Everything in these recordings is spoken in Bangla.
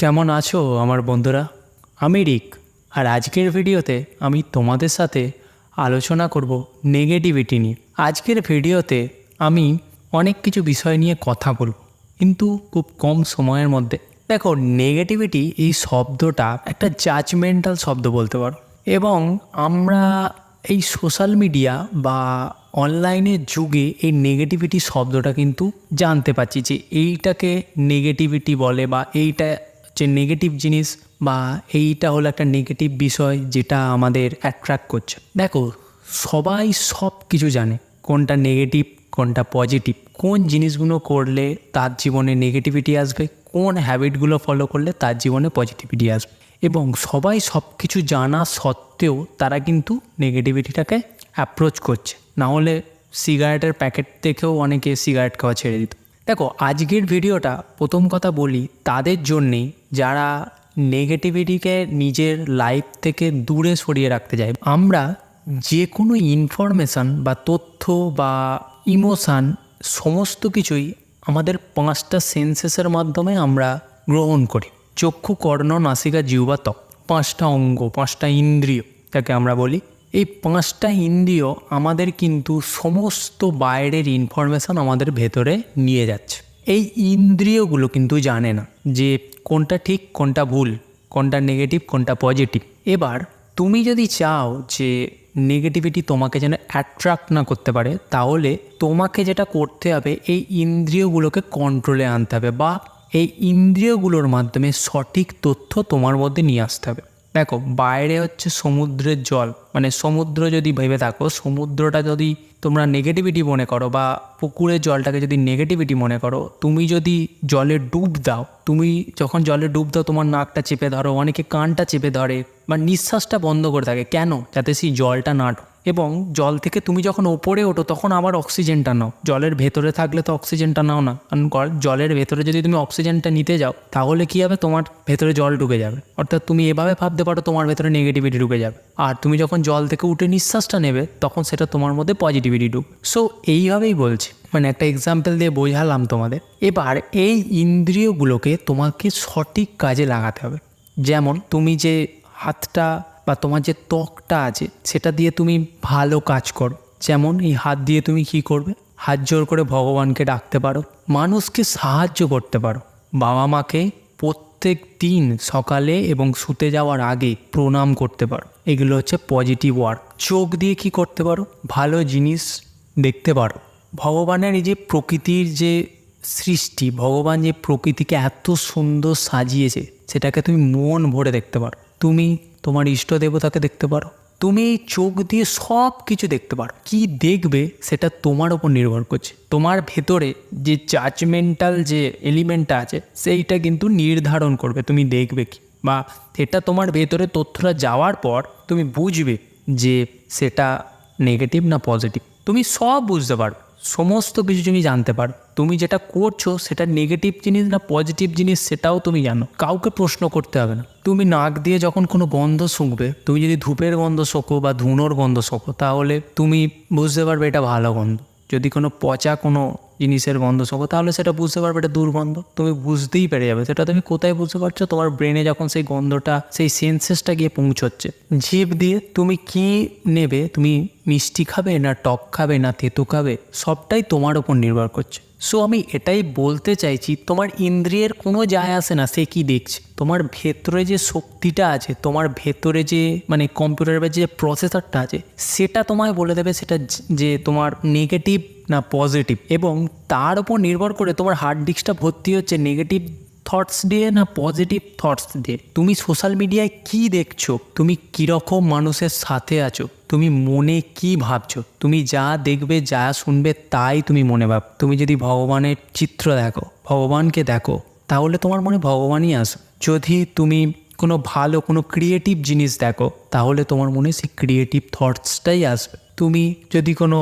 কেমন আছো আমার বন্ধুরা? আমি রিক। আর আজকের ভিডিওতে আমি তোমাদের সাথে আলোচনা করব নেগেটিভিটি নিয়ে। আজকের ভিডিওতে আমি অনেক কিছু বিষয় নিয়ে কথা বলবো, কিন্তু খুব কম সময়ের মধ্যে। দেখো, নেগেটিভিটি এই শব্দটা একটা জাজমেন্টাল শব্দ বলতে পারো, এবং আমরা এই সোশ্যাল মিডিয়া বা অনলাইনের যুগে এই নেগেটিভিটি শব্দটা কিন্তু জানতে পারছি যে এইটাকে নেগেটিভিটি বলে, বা এইটা যে নেগেটিভ জিনিস, বা এইটা হলো একটা নেগেটিভ বিষয় যেটা আমাদের অ্যাট্রাক্ট করছে। দেখো, সবাই সব কিছু জানে কোনটা নেগেটিভ কোনটা পজিটিভ, কোন জিনিসগুলো করলে তার জীবনে নেগেটিভিটি আসবে, কোন হ্যাবিটগুলো ফলো করলে তার জীবনে পজিটিভিটি আসবে। এবং সবাই সব কিছু জানা সত্ত্বেও তারা কিন্তু নেগেটিভিটিটাকে অ্যাপ্রোচ করছে। না হলে সিগারেটের প্যাকেট দেখেও অনেকে সিগারেট খাওয়া ছেড়ে দিত। দেখো, আজকের ভিডিওটা প্রথম কথা বলি তাদের জন্যেই যারা নেগেটিভিটিকে নিজের লাইফ থেকে দূরে সরিয়ে রাখতে চায়। আমরা যে কোনো ইনফরমেশান বা তথ্য বা ইমোশান সমস্ত কিছুই আমাদের 5টা সেন্সেসের মাধ্যমে আমরা গ্রহণ করি। চক্ষু, কর্ণ, নাসিকা, জিহ্বা, ত্বক। 5টা অঙ্গ, 5টা ইন্দ্রিয় যাকে আমরা বলি। এই 5টা ইন্দ্রিয় আমাদের কিন্তু সমস্ত বাইরের ইনফরমেশান আমাদের ভেতরে নিয়ে যাচ্ছে। এই ইন্দ্রিয়গুলো কিন্তু জানে না যে কোনটা ঠিক কোনটা ভুল, কোনটা নেগেটিভ কোনটা পজিটিভ। এবার তুমি যদি চাও যে নেগেটিভিটি তোমাকে যেন অ্যাট্রাক্ট না করতে পারে, তাহলে তোমাকে যেটা করতে হবে এই ইন্দ্রিয়গুলোকে কন্ট্রোলে আনতে হবে, বা এই ইন্দ্রিয়গুলোর মাধ্যমে সঠিক তথ্য তোমার মধ্যে নিয়ে আসতে হবে। দেখো, বাইরে হচ্ছে সমুদ্রের জল, মানে সমুদ্র যদি ভেবে থাকো, সমুদ্রটা যদি তোমরা নেগেটিভিটি মনে করো, বা পুকুরের জলটাকে যদি নেগেটিভিটি মনে করো, তুমি যদি জলে ডুব দাও, তুমি যখন জলে ডুব দাও তোমার নাকটা চেপে ধরো, অনেকে কানটা চেপে ধরে বা নিঃশ্বাসটা বন্ধ করে থাকে। কেন? যাতে সেই জলটা না ঢোকে। এবং জল থেকে তুমি যখন ওপরে ওঠো তখন আবার অক্সিজেনটা নাও। জলের ভেতরে থাকলে তো অক্সিজেনটা নাও না, কারণ জলের ভেতরে যদি তুমি অক্সিজেনটা নিতে যাও তাহলে কী হবে, তোমার ভেতরে জল ঢুকে যাবে। অর্থাৎ তুমি এভাবে ভাবতে পারো তোমার ভেতরে নেগেটিভিটি ঢুকে যাবে, আর তুমি যখন জল থেকে উঠে নিঃশ্বাসটা নেবে তখন সেটা তোমার মধ্যে পজিটিভিটি ঢুকবে। সো এইভাবেই বলছি, মানে একটা এক্সাম্পল দিয়ে বোঝালাম তোমাদের। এবার এই ইন্দ্রিয়গুলোকে তোমাকে সঠিক কাজে লাগাতে হবে। যেমন তুমি যে হাতটা বা তোমার যে ত্বকটা আছে সেটা দিয়ে তুমি ভালো কাজ করো। যেমন এই হাত দিয়ে তুমি কি করবে? হাত জোর করে ভগবানকে ডাকতে পারো, মানুষকে সাহায্য করতে পারো, বাবা মাকে প্রত্যেক দিন সকালে এবং শুতে যাওয়ার আগে প্রণাম করতে পারো। এগুলো হচ্ছে পজিটিভ ওয়ার্ক। চোখ দিয়ে কি করতে পারো? ভালো জিনিস দেখতে পারো। ভগবানের এই যে প্রকৃতির যে সৃষ্টি, ভগবান যে প্রকৃতিকে এত সুন্দর সাজিয়েছে সেটাকে তুমি মন ভরে দেখতে পারো। তুমি তোমার ইষ্ট দেবতাকে দেখতে পারো। তুমি এই চোখ দিয়ে সব কিছু দেখতে পারো। কি দেখবে সেটা তোমার ওপর নির্ভর করছে। তোমার ভেতরে যে জাজমেন্টাল যে এলিমেন্টটা আছে সেইটা কিন্তু নির্ধারণ করবে তুমি দেখবে কি, বা এটা তোমার ভেতরে তথ্যটা যাওয়ার পর তুমি বুঝবে যে সেটা নেগেটিভ না পজিটিভ। তুমি সব বুঝতে পারো, সমস্ত কিছু তুমি জানতে পারো। তুমি যেটা করছো সেটা নেগেটিভ জিনিস না পজিটিভ জিনিস সেটাও তুমি জানো, কাউকে প্রশ্ন করতে হবে না। তুমি নাক দিয়ে যখন কোনো গন্ধ শুঁকবে, তুমি যদি ধূপের গন্ধ শোকো বা ধুনোর গন্ধ শোকো, তাহলে তুমি বুঝতে পারবে এটা ভালো গন্ধ। যদি কোনো পচা কোনো জিনিসের গন্ধ শোকো তাহলে সেটা বুঝতে পারবে এটা দুর্গন্ধ। তুমি বুঝতেই পেরে যাবে। সেটা তুমি কোথায় বুঝতে পারছো? তোমার ব্রেনে যখন সেই গন্ধটা, সেই সেন্সেসটা গিয়ে পৌঁছচ্ছে। জিভ দিয়ে তুমি কি নেবে? তুমি মিষ্টি খাবে না টক খাবে না তেতো খাবে? সবটাই তোমার ওপর নির্ভর করছে। সো আমি এটাই বলতে চাইছি, তোমার ইন্দ্রিয়ের কোনো যায় আসে না সে কি দেখছে। তোমার ভেতরে যে শক্তিটা আছে, তোমার ভেতরে যে মানে কম্পিউটারের যে প্রসেসরটা আছে, সেটা তোমায় বলে দেবে সেটা যে তোমার নেগেটিভ না পজিটিভ। এবং তার উপর নির্ভর করে তোমার হার্ড ডিস্কটা ভর্তি হচ্ছে নেগেটিভ থটস দিয়ে না পজিটিভ থটস দিয়ে। তুমি সোশ্যাল মিডিয়ায় কি দেখছো, তুমি কীরকম মানুষের সাথে আছো, তুমি মনে কি ভাবছো, তুমি যা দেখবে যা শুনবে তাই তুমি মনে ভাব। তুমি যদি ভগবানের চিত্র দেখো, ভগবানকে দেখো, তাহলে তোমার মনে ভগবানই আসবে। যদি তুমি কোনো ভালো কোনো ক্রিয়েটিভ জিনিস দেখো, তাহলে তোমার মনে সেই ক্রিয়েটিভ থটসটাই আসবে। তুমি যদি কোনো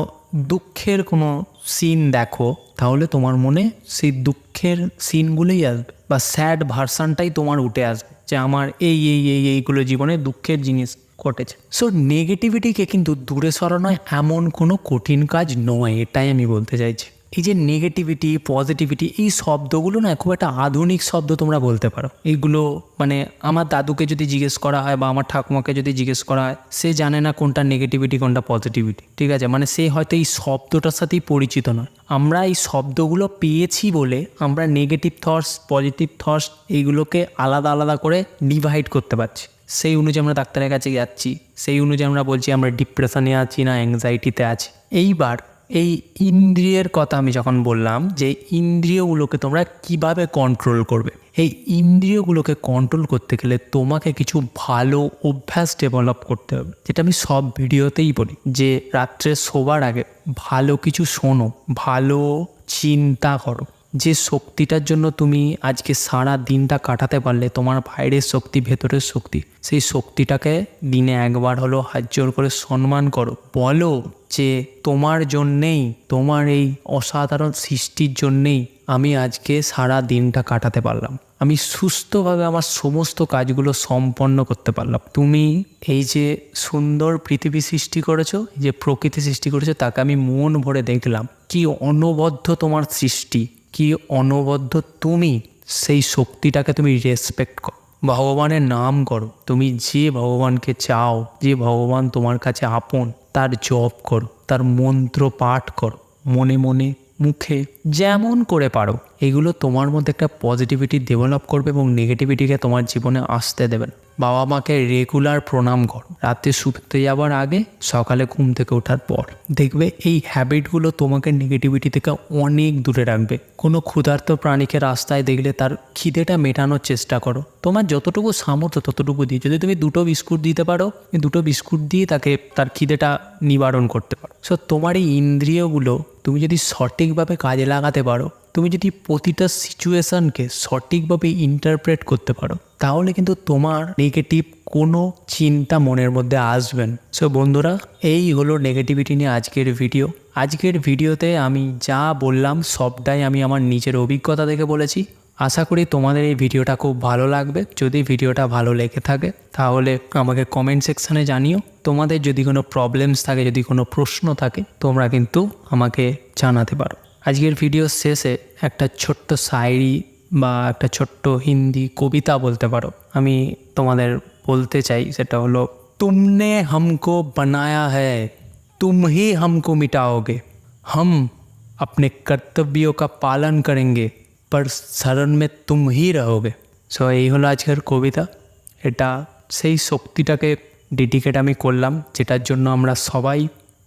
দুঃখের কোনো সিন দেখো, তাহলে তোমার মনে সেই দুঃখের সিনগুলোই আসবে, বা স্যাড ভার্সানটাই তোমার উঠে আসবে যে আমার এইগুলো জীবনে দুঃখের জিনিস ঘটেছে। সো নেগেটিভিটিকে কিন্তু দূরে সরানো এমন কোনো কঠিন কাজ নয়, এটাই আমি বলতে চাইছি। এই যে নেগেটিভিটি, পজিটিভিটি, এই শব্দগুলো না খুব একটা আধুনিক শব্দ তোমরা বলতে পারো। এইগুলো মানে আমার দাদুকে যদি জিজ্ঞেস করা হয় বা আমার ঠাকুমাকে যদি জিজ্ঞেস করা হয়, সে জানে না কোনটা নেগেটিভিটি কোনটা পজিটিভিটি, ঠিক আছে? মানে সে হয়তো এই শব্দটার সাথেই পরিচিত নয়। আমরা এই শব্দগুলো পেয়েছি বলে আমরা নেগেটিভ থটস, পজিটিভ থটস এইগুলোকে আলাদা আলাদা করে ডিভাইড করতে পারছি। সেই অনুযায়ী আমরা ডাক্তারের কাছে যাচ্ছি, সেই অনুযায়ী আমরা বলছি আমরা ডিপ্রেশনে আছি না অ্যাংজাইটিতে আছি। এইবার এই ইন্দ্রিয়ের কথা আমি যখন বললাম যে ইন্দ্রিয়গুলোকে তোমরা কিভাবে কন্ট্রোল করবে, এই ইন্দ্রিয়গুলোকে কন্ট্রোল করতে গেলে তোমাকে কিছু ভালো অভ্যাস ডেভেলপ করতে হবে, যেটা আমি সব ভিডিওতেই বলি যে রাত্রে শোবার আগে ভালো কিছু শোনো, ভালো চিন্তা করো। যে শক্তিটার জন্য তুমি আজকে সারা দিনটা কাটাতে পারলে, তোমার বাইরের শক্তি, ভেতরের শক্তি, সেই শক্তিটাকে দিনে একবার হলো হাত জোর করে সম্মান করো। বলো যে তোমার জন্যেই, তোমার এই অসাধারণ সৃষ্টির জন্যেই আমি আজকে সারা দিনটা কাটাতে পারলাম, আমি সুস্থভাবে আমার সমস্ত কাজগুলো সম্পন্ন করতে পারলাম। তুমি এই যে সুন্দর পৃথিবী সৃষ্টি করেছো, এই যে প্রকৃতি সৃষ্টি করেছো, তাকে আমি মন ভরে দেখলাম। কি অনবদ্য তোমার সৃষ্টি, কি অনবদ্য তুমি সেই শক্তিটাকে তুমি রেসপেক্ট করো, ভগবানের নাম করো। তুমি যে ভগবানকে চাও, যে ভগবান তোমার কাছে আপন, তার জপ করো, তার মন্ত্র পাঠ করো, মনে মনে, মুখে, যেমন করে পারো। এগুলো তোমার মধ্যে একটা পজিটিভিটি ডেভেলপ করবে এবং নেগেটিভিটিকে তোমার জীবনে আসতে দেবে না। বাবা মাকে রেগুলার প্রণাম করো, রাতে শুতে যাওয়ার আগে, সকালে ঘুম থেকে ওঠার পর। দেখবে এই হ্যাবিটগুলো তোমাকে নেগেটিভিটি থেকে অনেক দূরে রাখবে। কোনো ক্ষুধার্ত প্রাণীকে রাস্তায় দেখলে তার খিদেটা মেটানোর চেষ্টা করো, তোমার যতটুকু সামর্থ্য ততটুকু দিয়ে। যদি তুমি 2টো বিস্কুট দিতে পারো, 2টো বিস্কুট দিয়ে তাকে তার খিদেটা নিবারণ করতে পারো। সো তোমার এই ইন্দ্রিয়গুলো তুমি যদি সঠিকভাবে কাজে লাগাতে পারো, তুমি যদি প্রতিটা সিচুয়েশনকে সঠিকভাবে ইন্টারপ্রেট করতে পারো, তাহলে কিন্তু তোমার নেগেটিভ কোনো চিন্তা মনের মধ্যে আসবে না। সো বন্ধুরা, এই হলো নেগেটিভিটি নিয়ে আজকের ভিডিও। আজকের ভিডিওতে আমি যা বললাম সবটাই আমি আমার নিজের অভিজ্ঞতা থেকে বলেছি। আশা করি তোমাদের এই ভিডিওটা খুব ভালো লাগবে। যদি ভিডিওটা ভালো লেগে থাকে তাহলে আমাকে কমেন্ট সেকশানে জানিও। তোমাদের যদি কোনো প্রবলেমস থাকে, যদি কোনো প্রশ্ন থাকে, তোমরা কিন্তু আমাকে জানাতে পারো। আজকের ভিডিওর শেষে একটা ছোট্ট শায়রি বা একটা ছোট্ট হিন্দি কবিতা বলতে পারো আমি তোমাদের বলতে চাই। সেটা হলো, তুমনে हमको बनाया है, तुम ही हमको मिटाओगे, हम अपने कर्तव्यों का पालन करेंगे, पर शरण में तुम ही रहोगे। সো এই হলো আজকের কবিতা। এটা সেই শক্তিটাকে ডেডিকেট আমি করলাম, যেটার জন্য আমরা সবাই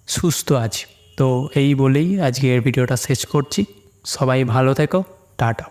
সুস্থ আছি। তো এই বলেই আজকে এর ভিডিওটা শেষ করছি। সবাই ভালো থেকো, টাটা।